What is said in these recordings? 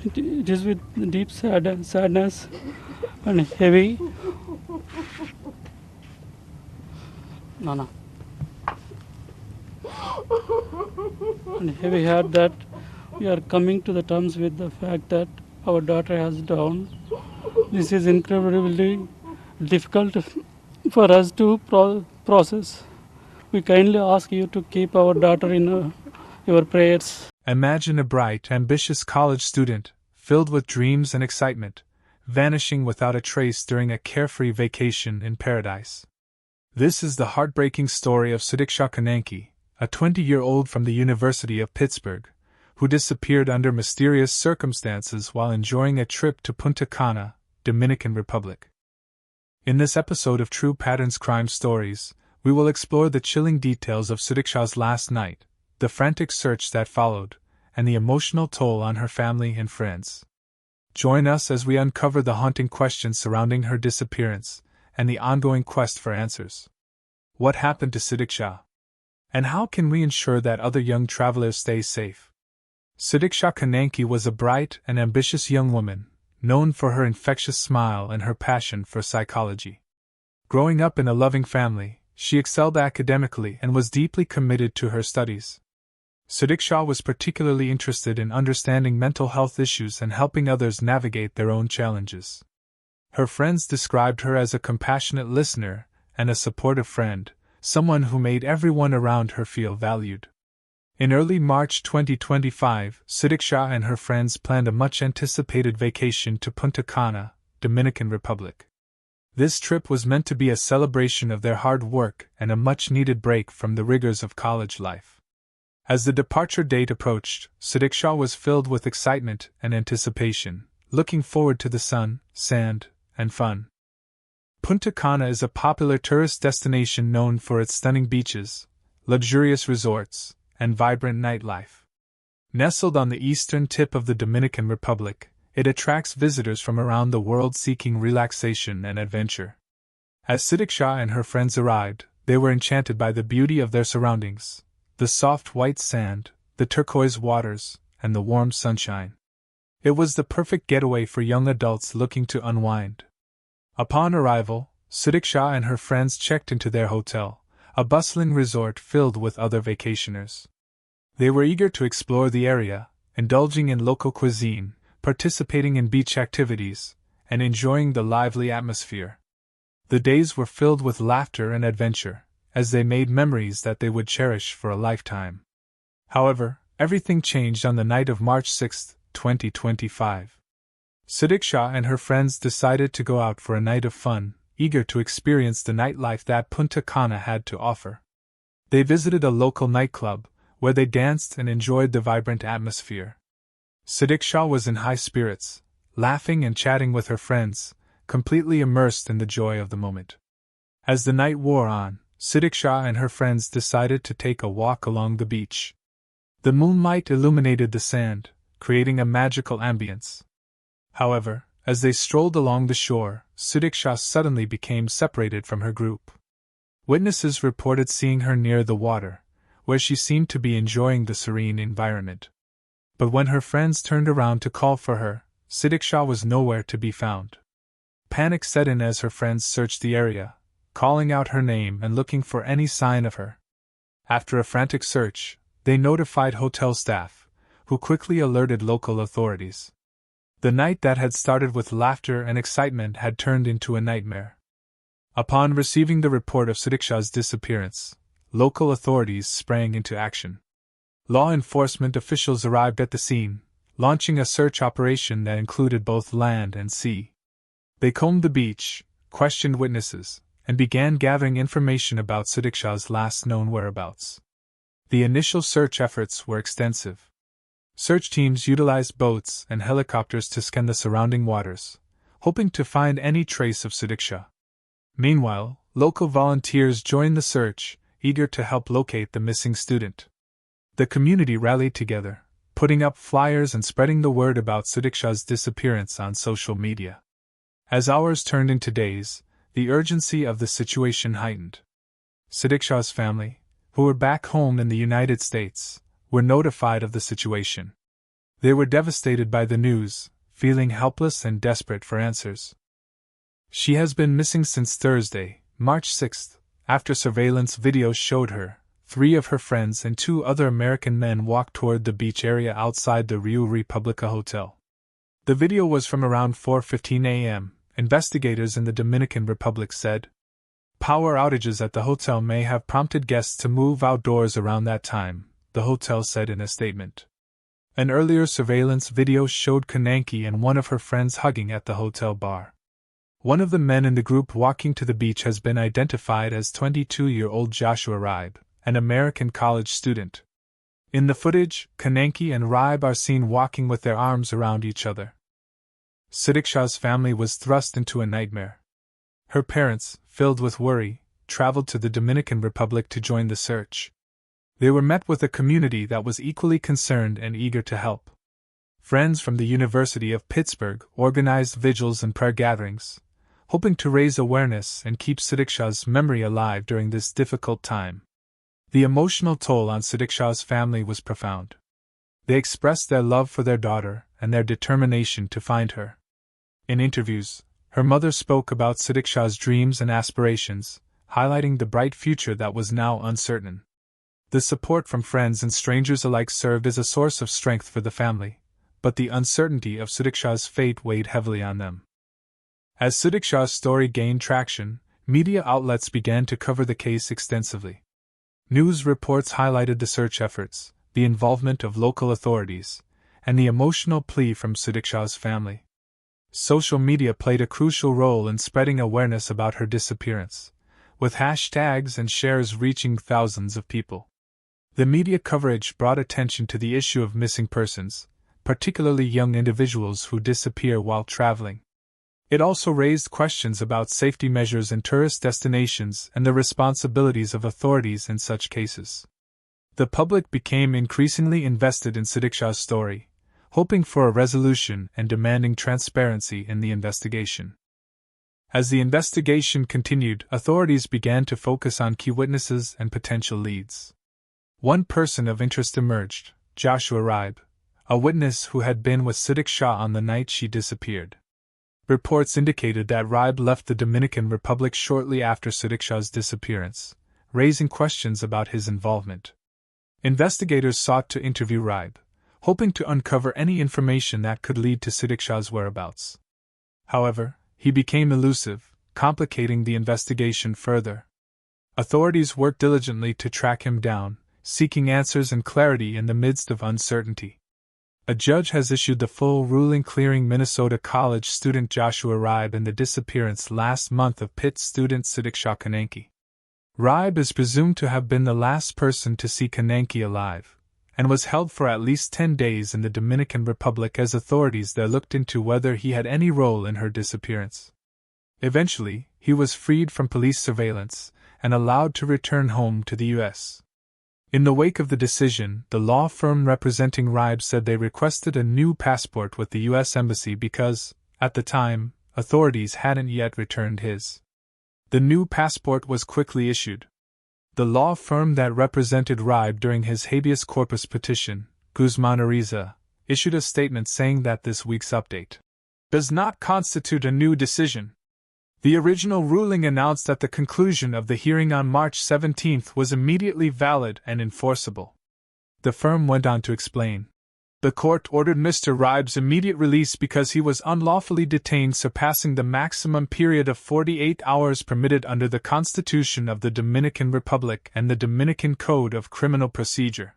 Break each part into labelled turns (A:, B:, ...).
A: It is with deep sadness and heavy, no, no, and heavy heart that we are coming to the terms with the fact that our daughter has drowned. This is incredibly difficult for us to process. We kindly ask you to keep our daughter in your prayers.
B: Imagine a bright, ambitious college student, filled with dreams and excitement, vanishing without a trace during a carefree vacation in paradise. This is the heartbreaking story of Sudiksha Konaki, a 20-year-old from the University of Pittsburgh, who disappeared under mysterious circumstances while enjoying a trip to Punta Cana, Dominican Republic. In this episode of True Patterns Crime Stories, we will explore the chilling details of Sudiksha's last night, the frantic search that followed, and the emotional toll on her family and friends. Join us as we uncover the haunting questions surrounding her disappearance and the ongoing quest for answers. What happened to Sudiksha? And how can we ensure that other young travelers stay safe? Sudiksha Konaki was a bright and ambitious young woman, known for her infectious smile and her passion for psychology. Growing up in a loving family, she excelled academically and was deeply committed to her studies. Sudiksha was particularly interested in understanding mental health issues and helping others navigate their own challenges. Her friends described her as a compassionate listener and a supportive friend, someone who made everyone around her feel valued. In early March 2025, Sudiksha and her friends planned a much-anticipated vacation to Punta Cana, Dominican Republic. This trip was meant to be a celebration of their hard work and a much-needed break from the rigors of college life. As the departure date approached, Sudiksha was filled with excitement and anticipation, looking forward to the sun, sand, and fun. Punta Cana is a popular tourist destination known for its stunning beaches, luxurious resorts, and vibrant nightlife. Nestled on the eastern tip of the Dominican Republic, it attracts visitors from around the world seeking relaxation and adventure. As Sudiksha and her friends arrived, they were enchanted by the beauty of their surroundings, the soft white sand, the turquoise waters, and the warm sunshine. It was the perfect getaway for young adults looking to unwind. Upon arrival, Sudiksha and her friends checked into their hotel, a bustling resort filled with other vacationers. They were eager to explore the area, indulging in local cuisine, participating in beach activities, and enjoying the lively atmosphere. The days were filled with laughter and adventure, as they made memories that they would cherish for a lifetime. However, everything changed on the night of March 6, 2025. Sudiksha and her friends decided to go out for a night of fun, eager to experience the nightlife that Punta Cana had to offer. They visited a local nightclub, where they danced and enjoyed the vibrant atmosphere. Sudiksha was in high spirits, laughing and chatting with her friends, completely immersed in the joy of the moment. As the night wore on, Sudiksha and her friends decided to take a walk along the beach. The moonlight illuminated the sand, creating a magical ambience. However, as they strolled along the shore, Sudiksha suddenly became separated from her group. Witnesses reported seeing her near the water, where she seemed to be enjoying the serene environment. But when her friends turned around to call for her, Sudiksha was nowhere to be found. Panic set in as her friends searched the area, calling out her name and looking for any sign of her. After a frantic search, they notified hotel staff, who quickly alerted local authorities. The night that had started with laughter and excitement had turned into a nightmare. Upon receiving the report of Sudiksha's disappearance, local authorities sprang into action. Law enforcement officials arrived at the scene, launching a search operation that included both land and sea. They combed the beach, questioned witnesses, and began gathering information about Sudiksha's last known whereabouts. The initial search efforts were extensive. Search teams utilized boats and helicopters to scan the surrounding waters, hoping to find any trace of Sudiksha. Meanwhile, local volunteers joined the search, eager to help locate the missing student. The community rallied together, putting up flyers and spreading the word about Sudiksha's disappearance on social media. As hours turned into days, the urgency of the situation heightened. Sudiksha's family, who were back home in the United States, were notified of the situation. They were devastated by the news, feeling helpless and desperate for answers. She has been missing since Thursday, March 6th, after surveillance videos showed her. 3 of her friends and 2 other American men walked toward the beach area outside the Rio Republica Hotel. The video was from around 4:15 a.m., investigators in the Dominican Republic said. Power outages at the hotel may have prompted guests to move outdoors around that time, the hotel said in a statement. An earlier surveillance video showed Konaki and one of her friends hugging at the hotel bar. One of the men in the group walking to the beach has been identified as 22-year-old Joshua Ribe, an American college student. In the footage, Konaki and Ribe are seen walking with their arms around each other. Sudiksha's family was thrust into a nightmare. Her parents, filled with worry, traveled to the Dominican Republic to join the search. They were met with a community that was equally concerned and eager to help. Friends from the University of Pittsburgh organized vigils and prayer gatherings, hoping to raise awareness and keep Sudiksha's memory alive during this difficult time. The emotional toll on Sudiksha's family was profound. They expressed their love for their daughter and their determination to find her. In interviews, her mother spoke about Sudiksha's dreams and aspirations, highlighting the bright future that was now uncertain. The support from friends and strangers alike served as a source of strength for the family, but the uncertainty of Sudiksha's fate weighed heavily on them. As Sudiksha's story gained traction, media outlets began to cover the case extensively. News reports highlighted the search efforts, the involvement of local authorities, and the emotional plea from Sudiksha's family. Social media played a crucial role in spreading awareness about her disappearance, with hashtags and shares reaching thousands of people. The media coverage brought attention to the issue of missing persons, particularly young individuals who disappear while traveling. It also raised questions about safety measures in tourist destinations and the responsibilities of authorities in such cases. The public became increasingly invested in Sudiksha's story, hoping for a resolution and demanding transparency in the investigation. As the investigation continued, authorities began to focus on key witnesses and potential leads. One person of interest emerged, Joshua Ribe, a witness who had been with Sudiksha on the night she disappeared. Reports indicated that Ribe left the Dominican Republic shortly after Sudiksha's disappearance, raising questions about his involvement. Investigators sought to interview Ribe, hoping to uncover any information that could lead to Sudiksha's whereabouts. However, he became elusive, complicating the investigation further. Authorities worked diligently to track him down, seeking answers and clarity in the midst of uncertainty. A judge has issued the full ruling clearing Minnesota college student Joshua Ribe in the disappearance last month of Pitt student Sudiksha Konaki. Ribe is presumed to have been the last person to see Konaki alive, and was held for at least 10 days in the Dominican Republic as authorities there looked into whether he had any role in her disappearance. Eventually, he was freed from police surveillance and allowed to return home to the U.S. In the wake of the decision, the law firm representing Ribe said they requested a new passport with the U.S. Embassy because, at the time, authorities hadn't yet returned his. The new passport was quickly issued. The law firm that represented Ribe during his habeas corpus petition, Guzman Ariza, issued a statement saying that this week's update does not constitute a new decision. The original ruling announced at the conclusion of the hearing on March 17 was immediately valid and enforceable. The firm went on to explain. The court ordered Mr. Ribe's immediate release because he was unlawfully detained, surpassing the maximum period of 48 hours permitted under the Constitution of the Dominican Republic and the Dominican Code of Criminal Procedure.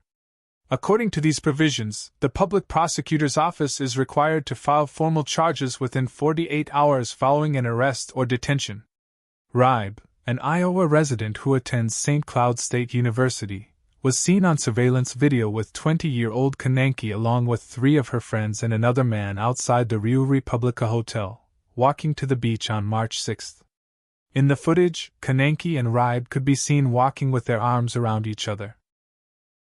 B: According to these provisions, the public prosecutor's office is required to file formal charges within 48 hours following an arrest or detention. Ribe, an Iowa resident who attends St. Cloud State University, was seen on surveillance video with 20-year-old Konaki along with 3 of her friends and another man outside the Rio Republica Hotel, walking to the beach on March 6. In the footage, Konaki and Ribe could be seen walking with their arms around each other.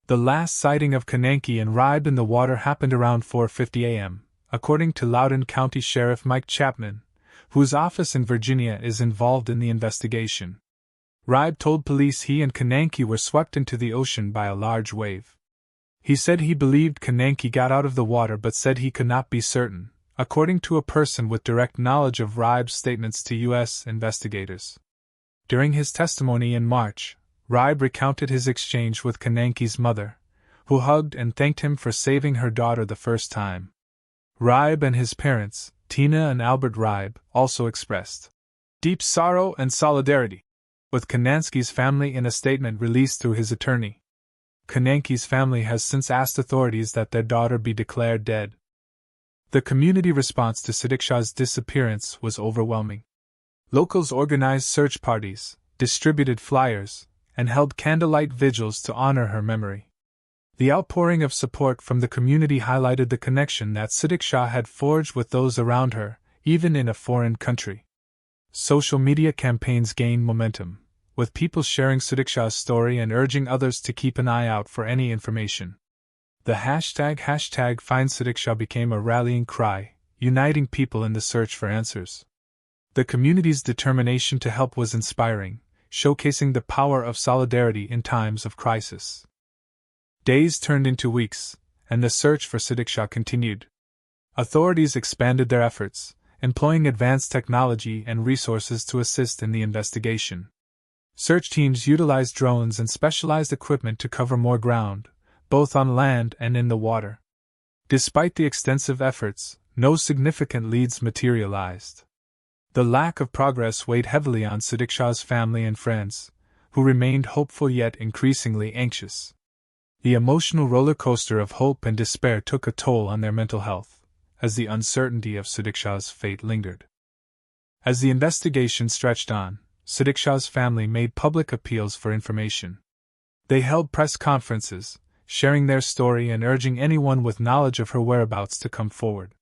B: The last sighting of Konaki and Ribe in the water happened around 4:50 a.m., according to Loudoun County Sheriff Mike Chapman, whose office in Virginia is involved in the investigation. Ribe told police he and Konaki were swept into the ocean by a large wave. He said he believed Konaki got out of the water but said he could not be certain, according to a person with direct knowledge of Ribe's statements to U.S. investigators. During his testimony in March, Ribe recounted his exchange with Konaki's mother, who hugged and thanked him for saving her daughter the first time. Ribe and his parents, Tina and Albert Ribe, also expressed deep sorrow and solidarity with Konaki's family in a statement released through his attorney. Konaki's family has since asked authorities that their daughter be declared dead. The community response to Sudiksha's disappearance was overwhelming. Locals organized search parties, distributed flyers, and held candlelight vigils to honor her memory. The outpouring of support from the community highlighted the connection that Sudiksha had forged with those around her, even in a foreign country. Social media campaigns gained momentum, with people sharing Sudiksha's story and urging others to keep an eye out for any information. The hashtag #FindSudiksha became a rallying cry, uniting people in the search for answers. The community's determination to help was inspiring, showcasing the power of solidarity in times of crisis. Days turned into weeks, and the search for Sudiksha continued. Authorities expanded their efforts, employing advanced technology and resources to assist in the investigation. Search teams utilized drones and specialized equipment to cover more ground, both on land and in the water. Despite the extensive efforts, no significant leads materialized. The lack of progress weighed heavily on Sudiksha's family and friends, who remained hopeful yet increasingly anxious. The emotional roller coaster of hope and despair took a toll on their mental health, as the uncertainty of Sudiksha's fate lingered. As the investigation stretched on, Sudiksha's family made public appeals for information. They held press conferences, sharing their story and urging anyone with knowledge of her whereabouts to come forward.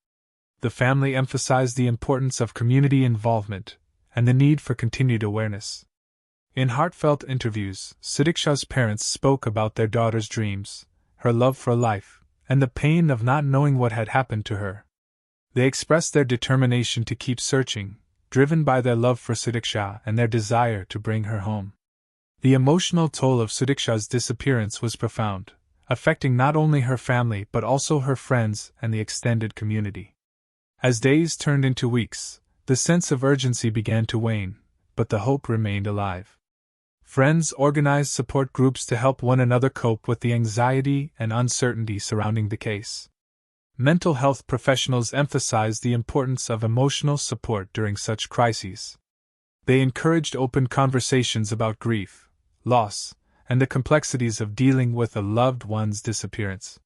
B: The family emphasized the importance of community involvement and the need for continued awareness. In heartfelt interviews, Sudiksha's parents spoke about their daughter's dreams, her love for life, and the pain of not knowing what had happened to her. They expressed their determination to keep searching, driven by their love for Sudiksha and their desire to bring her home. The emotional toll of Sudiksha's disappearance was profound, affecting not only her family but also her friends and the extended community. As days turned into weeks, the sense of urgency began to wane, but the hope remained alive. Friends organized support groups to help one another cope with the anxiety and uncertainty surrounding the case. Mental health professionals emphasized the importance of emotional support during such crises. They encouraged open conversations about grief, loss, and the complexities of dealing with a loved one's disappearance.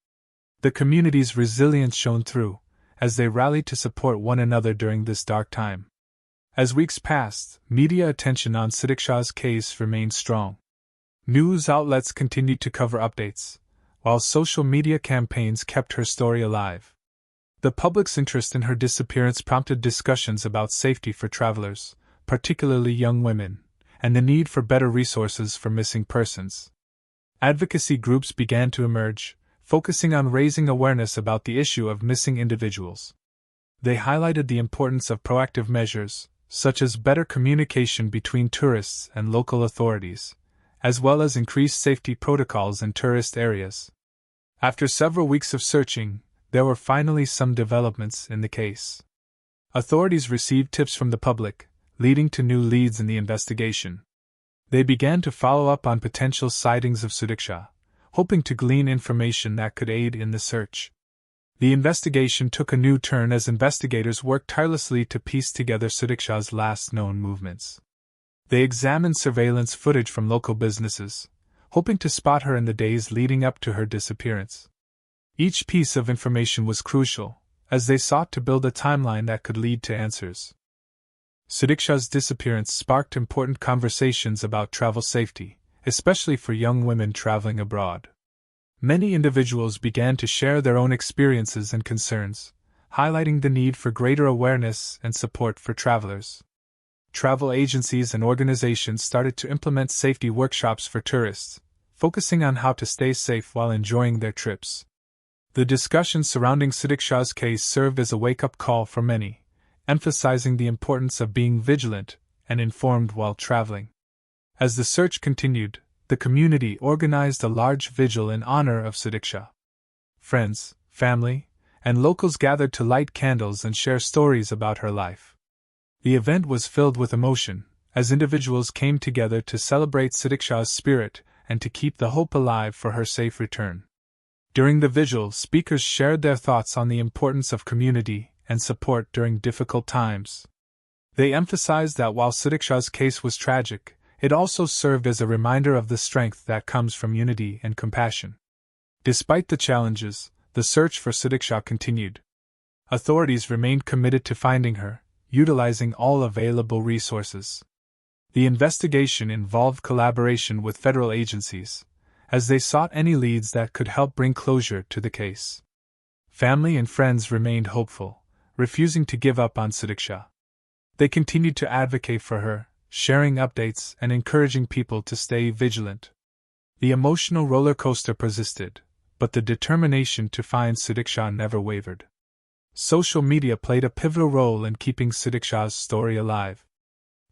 B: The community's resilience shone through, as they rallied to support one another during this dark time. As weeks passed, media attention on Sudiksha's case remained strong. News outlets continued to cover updates, while social media campaigns kept her story alive. The public's interest in her disappearance prompted discussions about safety for travelers, particularly young women, and the need for better resources for missing persons. Advocacy groups began to emerge, focusing on raising awareness about the issue of missing individuals. They highlighted the importance of proactive measures, such as better communication between tourists and local authorities, as well as increased safety protocols in tourist areas. After several weeks of searching, there were finally some developments in the case. Authorities received tips from the public, leading to new leads in the investigation. They began to follow up on potential sightings of Sudiksha, hoping to glean information that could aid in the search. The investigation took a new turn as investigators worked tirelessly to piece together Sudiksha's last known movements. They examined surveillance footage from local businesses, hoping to spot her in the days leading up to her disappearance. Each piece of information was crucial, as they sought to build a timeline that could lead to answers. Sudiksha's disappearance sparked important conversations about travel safety, especially for young women traveling abroad. Many individuals began to share their own experiences and concerns, highlighting the need for greater awareness and support for travelers. Travel agencies and organizations started to implement safety workshops for tourists, focusing on how to stay safe while enjoying their trips. The discussions surrounding Sudiksha's case served as a wake-up call for many, emphasizing the importance of being vigilant and informed while traveling. As the search continued, the community organized a large vigil in honor of Sudiksha. friends, family, and locals gathered to light candles and share stories about her life. The event was filled with emotion, as individuals came together to celebrate Sudiksha's spirit and to keep the hope alive for her safe return. During the vigil, speakers shared their thoughts on the importance of community and support during difficult times. They emphasized that while Sudiksha's case was tragic, it also served as a reminder of the strength that comes from unity and compassion. Despite the challenges, the search for Sudiksha continued. Authorities remained committed to finding her, utilizing all available resources. The investigation involved collaboration with federal agencies, as they sought any leads that could help bring closure to the case. Family and friends remained hopeful, refusing to give up on Sudiksha. They continued to advocate for her, sharing updates and encouraging people to stay vigilant. The emotional roller coaster persisted, but the determination to find Sudiksha never wavered. Social media played a pivotal role in keeping Sudiksha's story alive.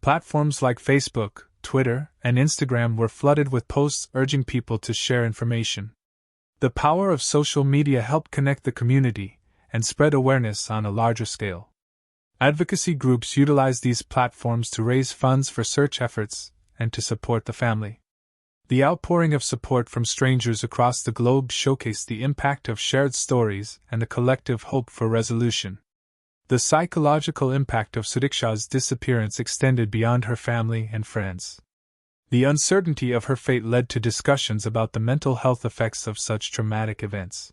B: Platforms like Facebook, Twitter, and Instagram were flooded with posts urging people to share information. The power of social media helped connect the community and spread awareness on a larger scale. Advocacy groups utilized these platforms to raise funds for search efforts and to support the family. The outpouring of support from strangers across the globe showcased the impact of shared stories and the collective hope for resolution. The psychological impact of Sudiksha's disappearance extended beyond her family and friends. The uncertainty of her fate led to discussions about the mental health effects of such traumatic events.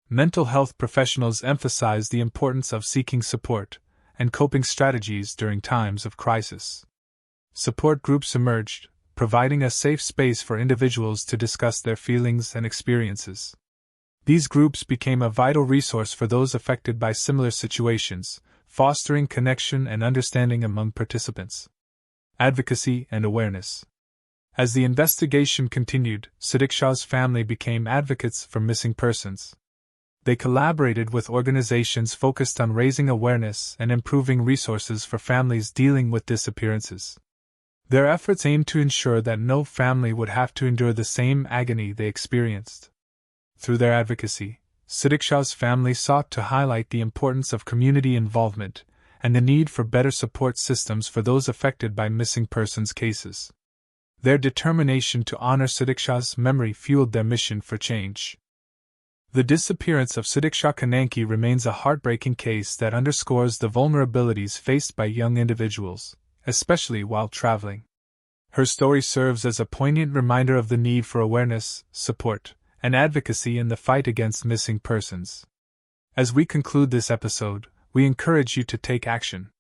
B: Mental health professionals emphasized the importance of seeking support and coping strategies during times of crisis. Support groups emerged, providing a safe space for individuals to discuss their feelings and experiences. These groups became a vital resource for those affected by similar situations, fostering connection and understanding among participants. Advocacy and awareness. As the investigation continued, Sudiksha's family became advocates for missing persons. They collaborated with organizations focused on raising awareness and improving resources for families dealing with disappearances. Their efforts aimed to ensure that no family would have to endure the same agony they experienced. Through their advocacy, Sudiksha's family sought to highlight the importance of community involvement and the need for better support systems for those affected by missing persons cases. Their determination to honor Sudiksha's memory fueled their mission for change. The disappearance of Sudiksha Konaki remains a heartbreaking case that underscores the vulnerabilities faced by young individuals, especially while traveling. Her story serves as a poignant reminder of the need for awareness, support, and advocacy in the fight against missing persons. As we conclude this episode, we encourage you to take action.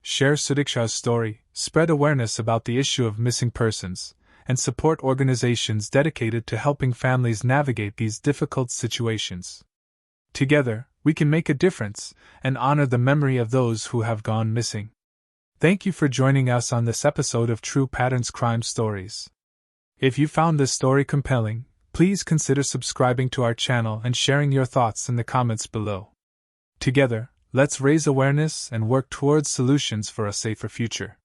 B: Share Sudiksha's story, spread awareness about the issue of missing persons, and support organizations dedicated to helping families navigate these difficult situations. Together, we can make a difference and honor the memory of those who have gone missing. Thank you for joining us on this episode of True Patterns Crime Stories. If you found this story compelling, please consider subscribing to our channel and sharing your thoughts in the comments below. Together, let's raise awareness and work towards solutions for a safer future.